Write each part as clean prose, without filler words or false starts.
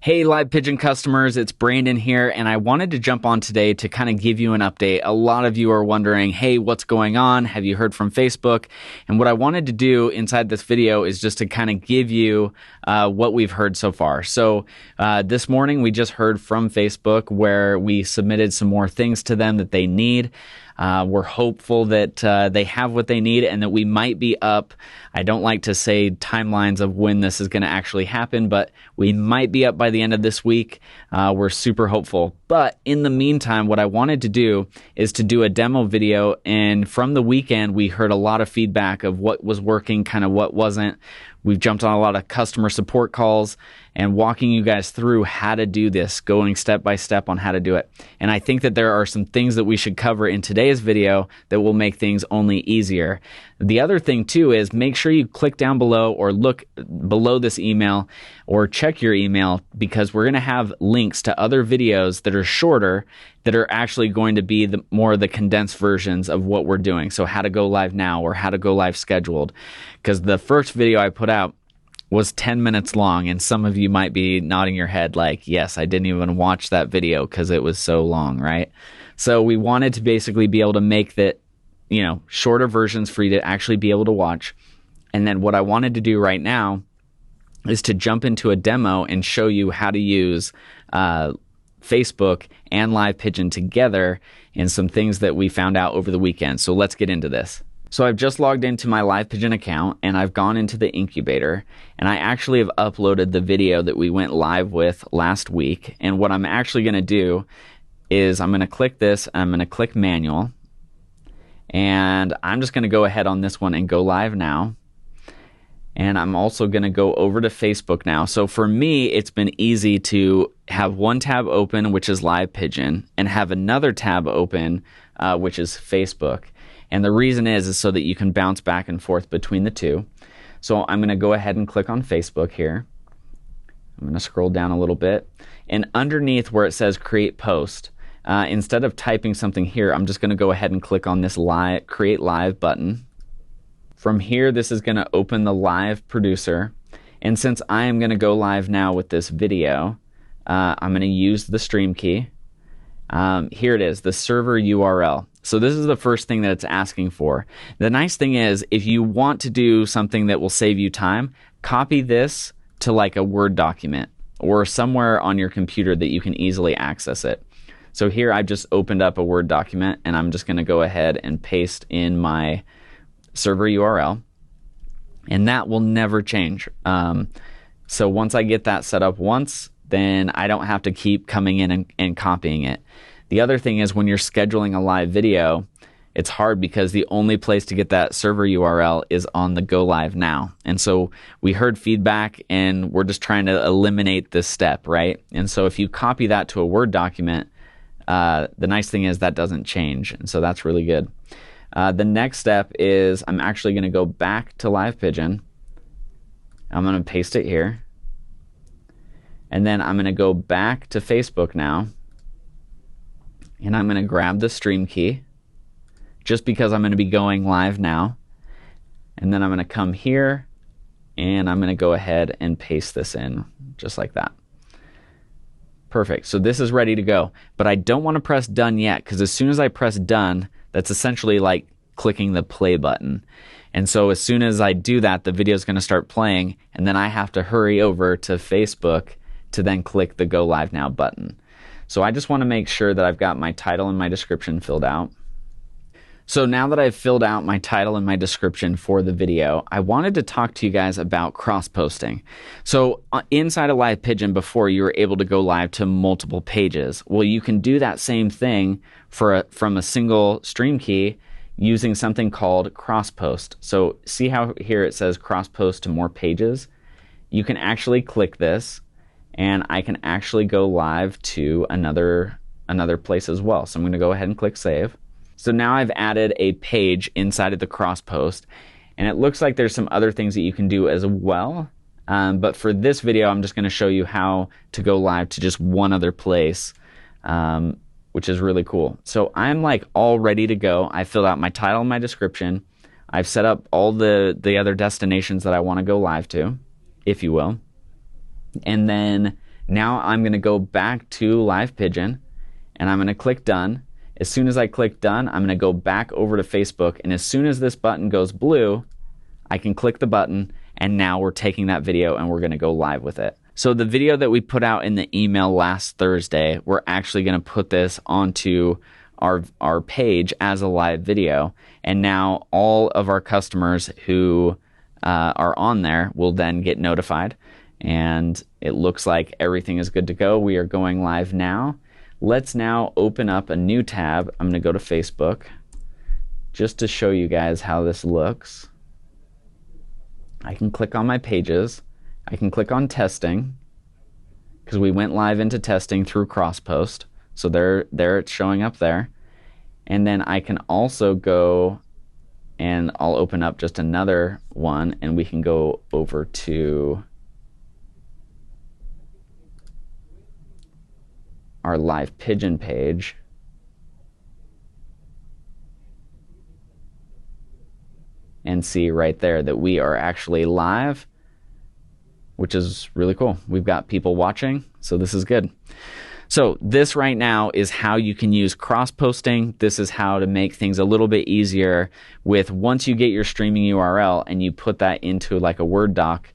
Hey, Live Pigeon customers, it's Brandon here, and I wanted to jump on today to kind of give you an update. A lot of you are wondering, hey, what's going on? Have you heard from Facebook? And what I wanted to do inside this video is just to kind of give you what we've heard so far. So this morning, we just heard from Facebook where we submitted some more things to them that they need. We're hopeful that they have what they need and that we might be up. I don't like to say timelines of when this is going to actually happen, but we might be up by the end of this week. We're super hopeful. But in the meantime, what I wanted to do is to do a demo video. And from the weekend, we heard a lot of feedback of what was working, kind of what wasn't. We've jumped on a lot of customer support calls and walking you guys through how to do this, going step by step on how to do it. And I think that there are some things that we should cover in today's video that will make things only easier. The other thing too is make sure you click down below or look below this email or check your email, because we're going to have links to other videos that are shorter that are actually going to be more of the condensed versions of what we're doing. So how to go live now or how to go live scheduled. Because the first video I put out was 10 minutes long, and some of you might be nodding your head like, yes, I didn't even watch that video because it was so long, right? So we wanted to basically be able to make that, shorter versions for you to actually be able to watch. And then what I wanted to do right now is to jump into a demo and show you how to use Facebook and Live Pigeon together and some things that we found out over the weekend. So let's get into this. So I've just logged into my Live Pigeon account and I've gone into the incubator, and I actually have uploaded the video that we went live with last week. And what I'm actually going to do is I'm going to click this, I'm going to click manual, and I'm just going to go ahead on this one and go live now. And I'm also going to go over to Facebook now. So for me, it's been easy to have one tab open, which is Live Pigeon, and have another tab open, which is Facebook. And the reason is so that you can bounce back and forth between the two. So I'm going to go ahead and click on Facebook here. I'm going to scroll down a little bit. And underneath where it says Create Post, instead of typing something here, I'm just going to go ahead and click on this Create Live button. From here, this is going to open the live producer. And since I am going to go live now with this video, I'm going to use the stream key. Here it is, the server URL. So this is the first thing that it's asking for. The nice thing is, if you want to do something that will save you time, copy this to like a Word document or somewhere on your computer that you can easily access it. So here I've just opened up a Word document, and I'm just going to go ahead and paste in my server URL, and that will never change. So once I get that set up once, then I don't have to keep coming in and copying it. The other thing is, when you're scheduling a live video, it's hard because the only place to get that server URL is on the Go Live Now. And so we heard feedback, and we're just trying to eliminate this step, right? And so if you copy that to a Word document, the nice thing is that doesn't change. And so that's really good. The next step is I'm actually going to go back to Live Pigeon. I'm going to paste it here. And then I'm going to go back to Facebook now. And I'm going to grab the stream key, just because I'm going to be going live now. And then I'm going to come here, and I'm going to go ahead and paste this in, just like that. Perfect. So this is ready to go. But I don't want to press done yet, because as soon as I press done, that's essentially like clicking the play button. And so as soon as I do that, the video is going to start playing, and then I have to hurry over to Facebook to then click the Go Live Now button. So I just want to make sure that I've got my title and my description filled out. So now that I've filled out my title and my description for the video, I wanted to talk to you guys about cross-posting. So inside of Live Pigeon before, you were able to go live to multiple pages. Well, you can do that same thing from a single stream key using something called Crosspost. So see how here it says Crosspost to more pages? You can actually click this, and I can actually go live to another place as well. So I'm going to go ahead and click Save. So now I've added a page inside of the Crosspost, and it looks like there's some other things that you can do as well. But for this video, I'm just going to show you how to go live to just one other place, which is really cool. So I'm like all ready to go. I filled out my title and my description. I've set up all the other destinations that I want to go live to, if you will. And then Now I'm going to go back to Live Pigeon and I'm going to click done. As soon as I click done, I'm going to go back over to Facebook, and as soon as this button goes blue, I can click the button, and now we're taking that video and we're going to go live with it. So the video that we put out in the email last Thursday, we're actually going to put this onto our page as a live video, and now all of our customers who are on there will then get notified, and it looks like everything is good to go. We are going live now. Let's now open up a new tab. I'm going to go to Facebook just to show you guys how this looks. I can click on my pages. I can click on testing because we went live into testing through Crosspost. So there it's showing up there. And then I can also go and I'll open up just another one, and we can go over to our Live Pigeon page. And see right there that we are actually live, which is really cool. We've got people watching, so this is good. So this right now is how you can use cross-posting. This is how to make things a little bit easier with once you get your streaming URL and you put that into like a Word doc,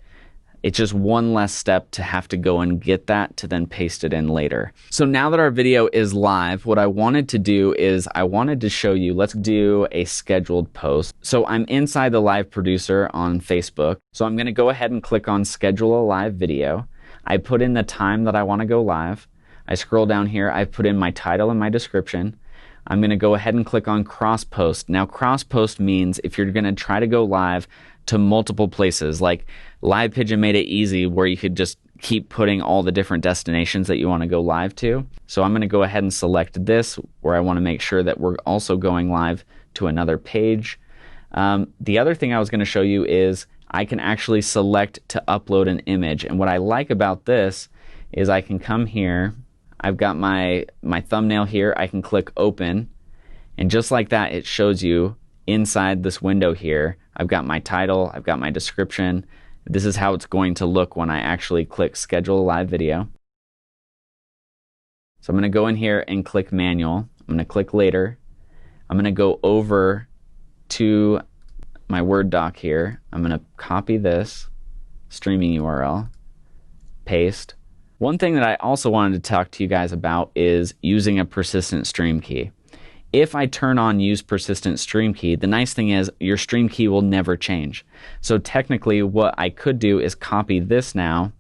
it's just one less step to have to go and get that to then paste it in later. So now that our video is live, what I wanted to do is I wanted to show you, let's do a scheduled post. So I'm inside the live producer on Facebook. So I'm gonna go ahead and click on schedule a live video. I put in the time that I wanna go live. I scroll down here, I put in my title and my description. I'm gonna go ahead and click on Crosspost. Now Crosspost means if you're gonna try to go live to multiple places, like Live Pigeon made it easy where you could just keep putting all the different destinations that you want to go live to. So I'm going to go ahead and select this where I want to make sure that we're also going live to another page. The other thing I was going to show you is I can actually select to upload an image. And what I like about this is I can come here. I've got my thumbnail here. I can click open. And just like that, it shows you inside this window here. I've got my title. I've got my description. This is how it's going to look when I actually click schedule a live video. So I'm going to go in here and click manual. I'm going to click later. I'm going to go over to my Word doc here. I'm going to copy this streaming URL, paste. One thing that I also wanted to talk to you guys about is using a persistent stream key. If I turn on use persistent stream key, the nice thing is your stream key will never change. So technically what I could do is copy this now.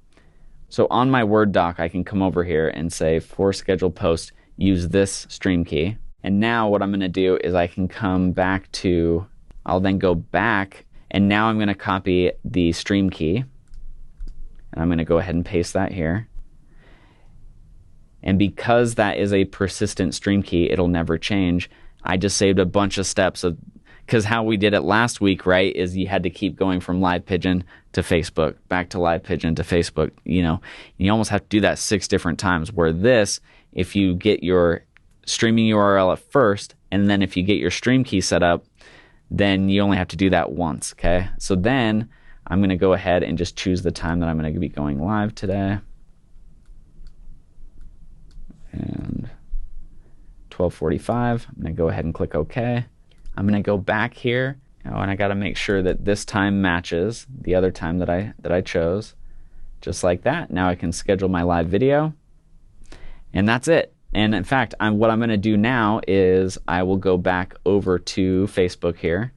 So on my Word doc, I can come over here and say for scheduled post, use this stream key. And now what I'm going to do is I can come back to, I'll then go back, and now I'm going to copy the stream key. And I'm going to go ahead and paste that here. And because that is a persistent stream key, it'll never change. I just saved a bunch of steps of, because how we did it last week, right, is you had to keep going from Live Pigeon to Facebook, back to Live Pigeon to Facebook, you know. You almost have to do that 6 different times, where this, if you get your streaming URL at first, and then if you get your stream key set up, then you only have to do that once, okay? So then I'm going to go ahead and just choose the time that I'm going to be going live today. And 12:45, I'm going to go ahead and click OK. I'm going to go back here, and I got to make sure that this time matches the other time that I chose. Just like that. Now I can schedule my live video, and that's it. And in fact, what I'm going to do now is I will go back over to Facebook here,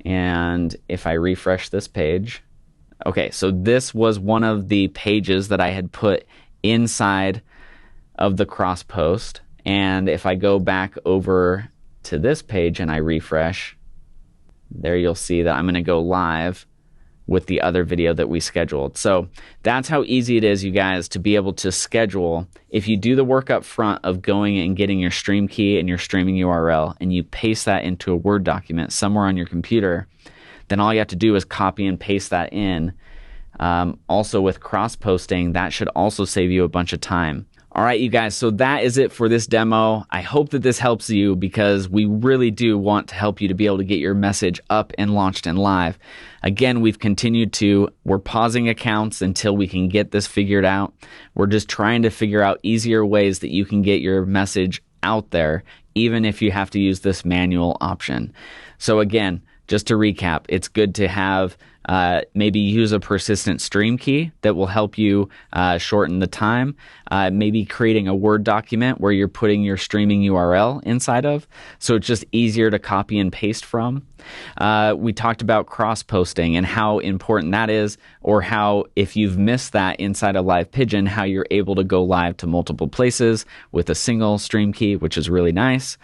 and if I refresh this page, okay, so this was one of the pages that I had put inside of the Crosspost, and if I go back over to this page and I refresh, there you'll see that I'm going to go live with the other video that we scheduled. So that's how easy it is, you guys, to be able to schedule. If you do the work up front of going and getting your stream key and your streaming URL, and you paste that into a Word document somewhere on your computer, then all you have to do is copy and paste that in. Also with cross-posting, that should also save you a bunch of time. All right, you guys, so that is it for this demo. I hope that this helps you because we really do want to help you to be able to get your message up and launched and live. Again, we're pausing accounts until we can get this figured out. We're just trying to figure out easier ways that you can get your message out there, even if you have to use this manual option. So again, just to recap, it's good to have maybe use a persistent stream key that will help you shorten the time. Maybe creating a Word document where you're putting your streaming URL inside of, so it's just easier to copy and paste from. We talked about cross-posting and how important that is, or how if you've missed that inside of Live Pigeon, how you're able to go live to multiple places with a single stream key, which is really nice.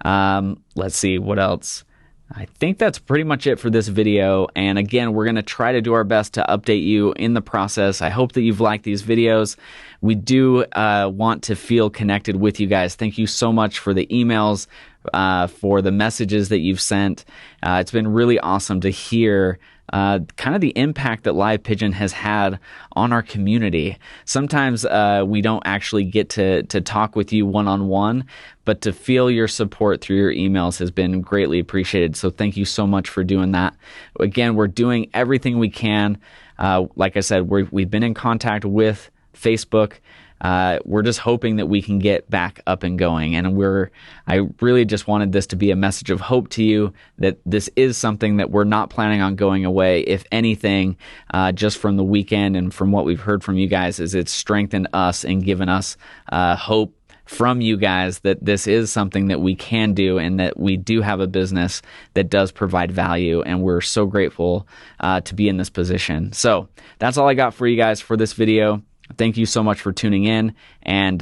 Let's see, what else? I think that's pretty much it for this video. And again, we're going to try to do our best to update you in the process. I hope that you've liked these videos. We do want to feel connected with you guys. Thank you so much for the emails, for the messages that you've sent. It's been really awesome to hear kind of the impact that Live Pigeon has had on our community. Sometimes we don't actually get to talk with you one-on-one, but to feel your support through your emails has been greatly appreciated. So thank you so much for doing that. Again, we're doing everything we can. Like I said, we've been in contact with Facebook. We're just hoping that we can get back up and going. And I really just wanted this to be a message of hope to you that this is something that we're not planning on going away. If anything, just from the weekend and from what we've heard from you guys, is it's strengthened us and given us hope from you guys that this is something that we can do and that we do have a business that does provide value. And we're so grateful to be in this position. So that's all I got for you guys for this video. Thank you so much for tuning in, and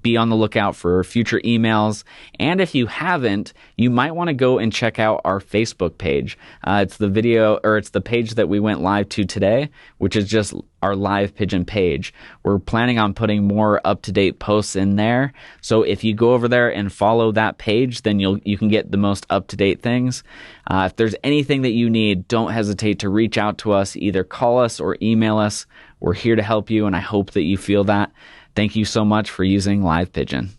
be on the lookout for future emails. And if you haven't, you might want to go and check out our Facebook page. It's the page that we went live to today, which is just our Live Pigeon page. We're planning on putting more up-to-date posts in there. So if you go over there and follow that page, then you can get the most up-to-date things. If there's anything that you need, don't hesitate to reach out to us. Either call us or email us. We're here to help you, and I hope that you feel that. Thank you so much for using Live Pigeon.